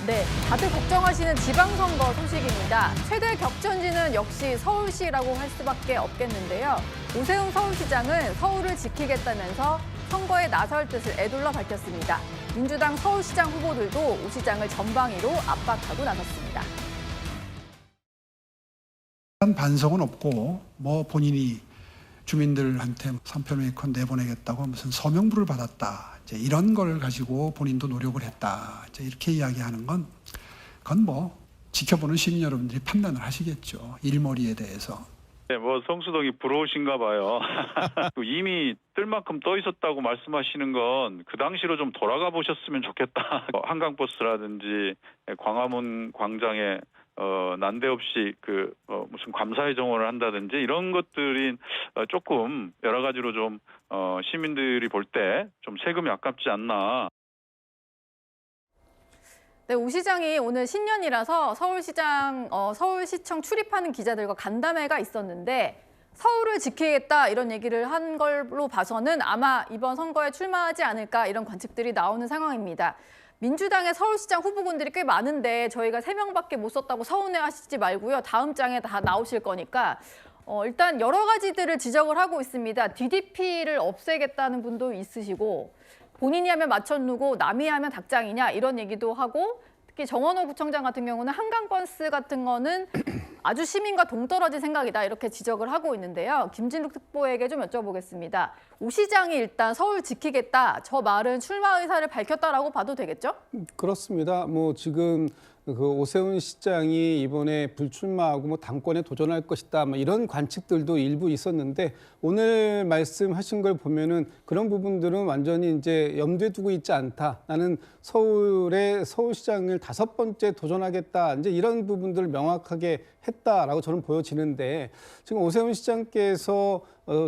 네, 다들 걱정하시는 지방선거 소식입니다. 최대 격전지는 역시 서울시라고 할 수밖에 없겠는데요. 오세훈 서울시장은 서울을 지키겠다면서 선거에 나설 뜻을 애둘러 밝혔습니다. 민주당 서울시장 후보들도 오 시장을 전방위로 압박하고 나섰습니다. 반성은 없고 뭐 본인이 주민들한테 3표 예컨 내보내겠다고 무슨 서명부를 받았다. 이제 이런 걸 가지고 본인도 노력을 했다. 이제 이렇게 이야기하는 건 그건 뭐 지켜보는 시민 여러분들이 판단을 하시겠죠. 일머리에 대해서. 네, 뭐 성수동이 부러우신가 봐요. 이미 뜰 만큼 떠 있었다고 말씀하시는 건 그 당시로 좀 돌아가 보셨으면 좋겠다. 한강버스라든지 광화문 광장에 난데없이 무슨 감사의 정원을 한다든지 이런 것들이 조금 여러 가지로 좀 시민들이 볼 때 좀 세금이 아깝지 않나. 네, 오 시장이 오늘 신년이라서 서울시청 출입하는 기자들과 간담회가 있었는데 서울을 지키겠다 이런 얘기를 한 걸로 봐서는 아마 이번 선거에 출마하지 않을까 이런 관측들이 나오는 상황입니다. 민주당의 서울시장 후보군들이 꽤 많은데 저희가 3명밖에 못 썼다고 서운해하시지 말고요. 다음 장에 다 나오실 거니까 일단 여러 가지들을 지적을 하고 있습니다. DDP를 없애겠다는 분도 있으시고 본인이 하면 마천루고 남이 하면 닭장이냐 이런 얘기도 하고 특히 정원호 구청장 같은 경우는 한강버스 같은 거는 아주 시민과 동떨어진 생각이다 이렇게 지적을 하고 있는데요. 김진욱 특보에게 좀 여쭤보겠습니다. 오 시장이 일단 서울 지키겠다 저 말은 출마 의사를 밝혔다라고 봐도 되겠죠? 그렇습니다. 뭐 지금 그 오세훈 시장이 이번에 불출마하고 뭐 당권에 도전할 것이다, 뭐 이런 관측들도 일부 있었는데 오늘 말씀하신 걸 보면은 그런 부분들은 완전히 이제 염두에 두고 있지 않다. 나는 서울의 서울시장을 5번째 도전하겠다. 이제 이런 부분들을 명확하게 했다라고 저는 보여지는데 지금 오세훈 시장께서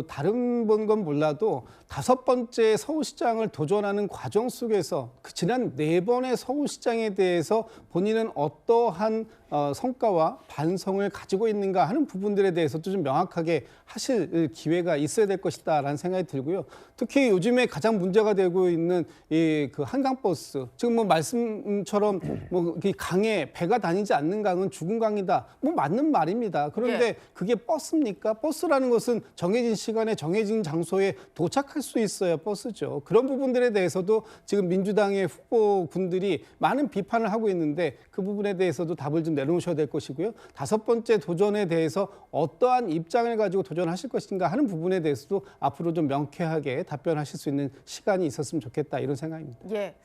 다른 건 몰라도 5번째 서울시장을 도전하는 과정 속에서 지난 4번의 서울시장에 대해서 본인은 어떠한 성과와 반성을 가지고 있는가 하는 부분들에 대해서도 좀 명확하게 하실 기회가 있어야 될 것이다라는 생각이 들고요. 특히 요즘에 가장 문제가 되고 있는 그 한강버스. 지금 뭐 말씀처럼 뭐 강에 배가 다니지 않는 강은 죽은 강이다. 뭐 맞는 말입니다. 그런데 그게 버스입니까? 버스라는 것은 정해진 시간에 정해진 장소에 도착할 수 있어야 버스죠. 그런 부분들에 대해서도 지금 민주당의 후보군들이 많은 비판을 하고 있는데 그 부분에 대해서도 답을 좀 내놓으셔야 될 것이고요. 5번째 도전에 대해서 어떠한 입장을 가지고 도전하실 것인가 하는 부분에 대해서도 앞으로 좀 명쾌하게 답변하실 수 있는 시간이 있었으면 좋겠다 이런 생각입니다. 예.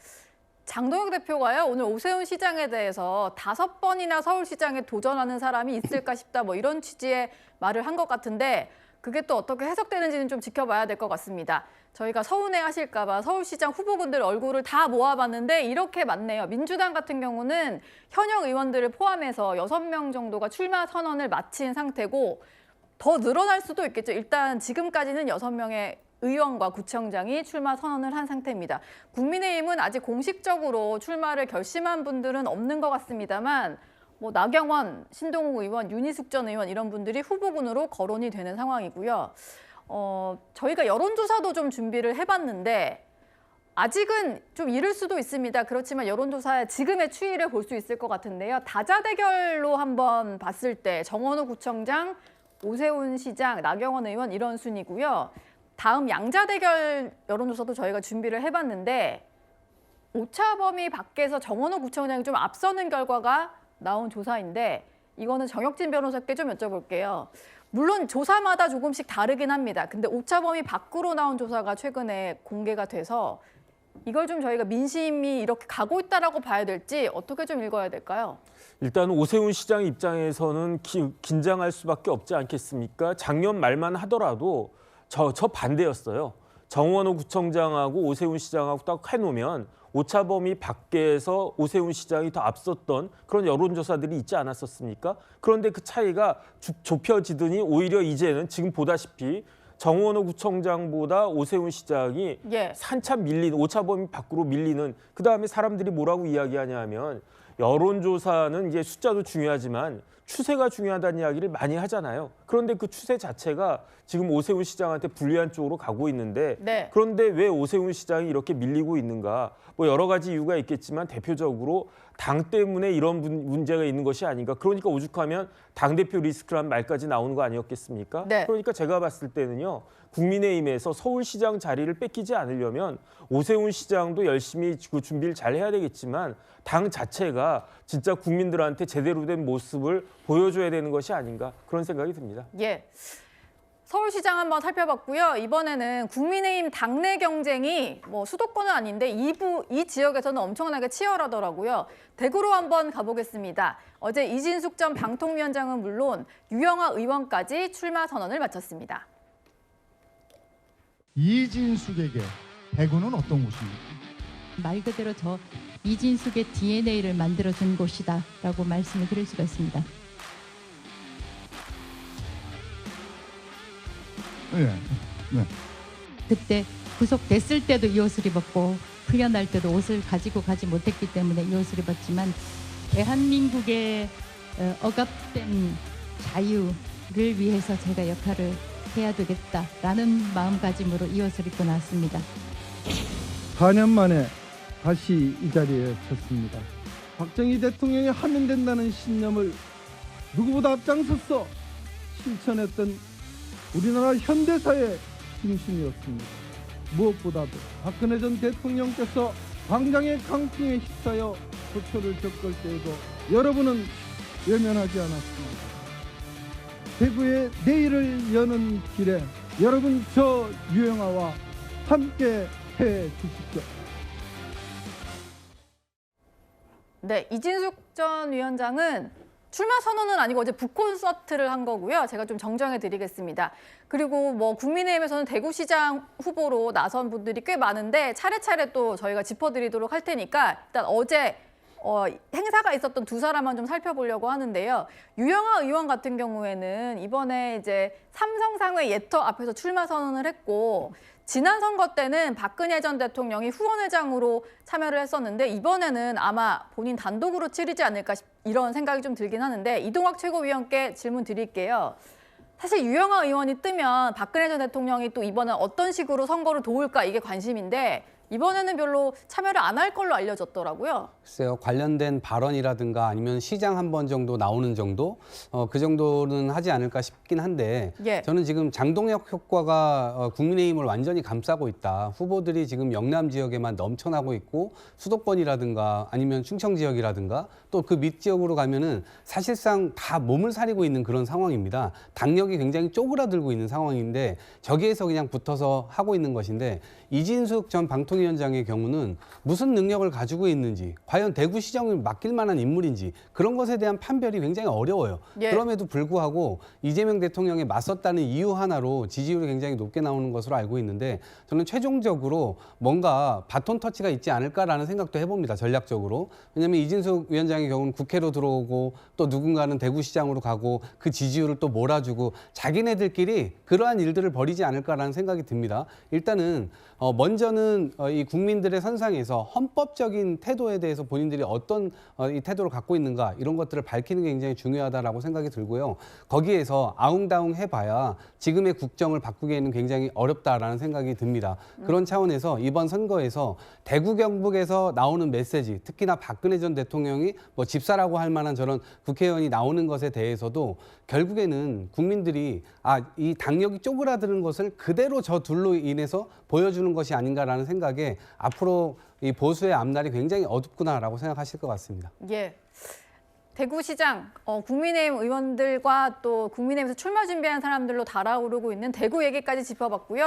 장동혁 대표가요. 오늘 오세훈 시장에 대해서 5번이나 서울시장에 도전하는 사람이 있을까 싶다 뭐 이런 취지의 말을 한 것 같은데 그게 또 어떻게 해석되는지는 좀 지켜봐야 될 것 같습니다. 저희가 서운해하실까 봐 서울시장 후보군들 얼굴을 다 모아봤는데 이렇게 많네요. 민주당 같은 경우는 현역 의원들을 포함해서 6명 정도가 출마 선언을 마친 상태고 더 늘어날 수도 있겠죠. 일단 지금까지는 6명의 의원과 구청장이 출마 선언을 한 상태입니다. 국민의힘은 아직 공식적으로 출마를 결심한 분들은 없는 것 같습니다만 뭐 나경원, 신동욱 의원, 윤희숙 전 의원 이런 분들이 후보군으로 거론이 되는 상황이고요. 저희가 여론조사도 좀 준비를 해봤는데 아직은 좀 이를 수도 있습니다. 그렇지만 여론조사의 지금의 추이를 볼 수 있을 것 같은데요. 다자대결로 한번 봤을 때 정원호 구청장, 오세훈 시장, 나경원 의원 이런 순이고요. 다음 양자대결 여론조사도 저희가 준비를 해봤는데 오차범위 밖에서 정원호 구청장이 좀 앞서는 결과가 나온 조사인데 이거는 정혁진 변호사께 좀 여쭤볼게요. 물론 조사마다 조금씩 다르긴 합니다. 근데 오차범위 밖으로 나온 조사가 최근에 공개가 돼서 이걸 좀 저희가 민심이 이렇게 가고 있다라고 봐야 될지 어떻게 좀 읽어야 될까요? 일단 오세훈 시장 입장에서는 긴장할 수밖에 없지 않겠습니까? 작년 말만 하더라도 저 반대였어요. 정원호 구청장하고 오세훈 시장하고 딱 해놓으면 오차범위 밖에서 오세훈 시장이 더 앞섰던 그런 여론조사들이 있지 않았었습니까? 그런데 그 차이가 좁혀지더니 오히려 이제는 지금 보다시피 정원호 구청장보다 오세훈 시장이 한참 밀린 오차범위 밖으로 밀리는 그다음에 사람들이 뭐라고 이야기하냐면 여론조사는 이제 숫자도 중요하지만 추세가 중요하다는 이야기를 많이 하잖아요. 그런데 그 추세 자체가 지금 오세훈 시장한테 불리한 쪽으로 가고 있는데 네. 그런데 왜 오세훈 시장이 이렇게 밀리고 있는가? 뭐 여러 가지 이유가 있겠지만 대표적으로 당 때문에 이런 문제가 있는 것이 아닌가. 그러니까 오죽하면 당대표 리스크란 말까지 나오는 거 아니었겠습니까? 네. 그러니까 제가 봤을 때는요. 국민의힘에서 서울시장 자리를 뺏기지 않으려면 오세훈 시장도 열심히 그 준비를 잘 해야 되겠지만 당 자체가 진짜 국민들한테 제대로 된 모습을 보여줘야 되는 것이 아닌가 그런 생각이 듭니다. 예. 서울시장 한번 살펴봤고요. 이번에는 국민의힘 당내 경쟁이 뭐 수도권은 아닌데 이 지역에서는 엄청나게 치열하더라고요. 대구로 한번 가보겠습니다. 어제 이진숙 전 방통위원장은 물론 유영하 의원까지 출마 선언을 마쳤습니다. 이진숙에게 대구는 어떤 곳입니까? 말 그대로 저 이진숙의 DNA를 만들어준 곳이다라고 말씀을 드릴 수가 있습니다. 네. 그때 구속됐을 때도 이 옷을 입었고 풀려날 때도 옷을 가지고 가지 못했기 때문에 이 옷을 입었지만 대한민국의 억압된 자유를 위해서 제가 역할을 해야 되겠다라는 마음가짐으로 이 옷을 입고 나왔습니다. 4년 만에 다시 이 자리에 섰습니다. 박정희 대통령이 하면 된다는 신념을 누구보다 앞장서서 실천했던 우리나라 현대사의 중심이었습니다. 무엇보다도 박근혜 전 대통령께서 광장의 강풍에 휩싸여 고초를 겪을 때에도 여러분은 외면하지 않았습니다. 대구의 내일을 여는 길에 여러분 저 유영하와 함께 해 주십시오. 네, 이진숙 전 위원장은 출마 선언은 아니고 어제 북콘서트를 한 거고요. 제가 좀 정정해 드리겠습니다. 그리고 뭐 국민의힘에서는 대구시장 후보로 나선 분들이 꽤 많은데 차례차례 또 저희가 짚어드리도록 할 테니까 일단 어제 행사가 있었던 두 사람만 좀 살펴보려고 하는데요. 유영하 의원 같은 경우에는 이번에 이제 삼성상회 예터 앞에서 출마 선언을 했고 지난 선거 때는 박근혜 전 대통령이 후원회장으로 참여를 했었는데 이번에는 아마 본인 단독으로 치르지 않을까 이런 생각이 좀 들긴 하는데 이동학 최고위원께 질문 드릴게요. 사실 유영하 의원이 뜨면 박근혜 전 대통령이 또 이번엔 어떤 식으로 선거를 도울까 이게 관심인데 이번에는 별로 참여를 안 할 걸로 알려졌더라고요. 글쎄요. 관련된 발언이라든가 아니면 시장 한 번 정도 나오는 정도 그 정도는 하지 않을까 싶긴 한데 예. 저는 지금 장동혁 효과가 국민의힘을 완전히 감싸고 있다. 후보들이 지금 영남 지역에만 넘쳐나고 있고 수도권이라든가 아니면 충청 지역이라든가 또 그 밑 지역으로 가면은 사실상 다 몸을 사리고 있는 그런 상황입니다. 당력이 굉장히 쪼그라들고 있는 상황인데 저기에서 그냥 붙어서 하고 있는 것인데 이진숙 전 방통위원장의 경우는 무슨 능력을 가지고 있는지 과연 대구시장을 맡길 만한 인물인지 그런 것에 대한 판별이 굉장히 어려워요. 예. 그럼에도 불구하고 이재명 대통령에 맞섰다는 이유 하나로 지지율이 굉장히 높게 나오는 것으로 알고 있는데 저는 최종적으로 뭔가 바톤 터치가 있지 않을까라는 생각도 해봅니다. 전략적으로. 왜냐하면 이진숙 위원장의 경우는 국회로 들어오고 또 누군가는 대구시장으로 가고 그 지지율을 또 몰아주고 자기네들끼리 그러한 일들을 벌이지 않을까라는 생각이 듭니다. 일단은 먼저는 이 국민들의 선상에서 헌법적인 태도에 대해서 본인들이 어떤 이 태도를 갖고 있는가 이런 것들을 밝히는 게 굉장히 중요하다라고 생각이 들고요. 거기에서 아웅다웅 해봐야 지금의 국정을 바꾸기에는 굉장히 어렵다라는 생각이 듭니다. 그런 차원에서 이번 선거에서 대구 경북에서 나오는 메시지, 특히나 박근혜 전 대통령이 뭐 집사라고 할 만한 저런 국회의원이 나오는 것에 대해서도 결국에는 국민들이 이 당력이 쪼그라드는 것을 그대로 저 둘로 인해서 보여주는 것이 아닌가라는 생각에 앞으로 이 보수의 앞날이 굉장히 어둡구나라고 생각하실 것 같습니다. 예. 대구시장, 국민의힘 의원들과 또 국민의힘에서 출마 준비한 사람들로 달아오르고 있는 대구 얘기까지 짚어봤고요.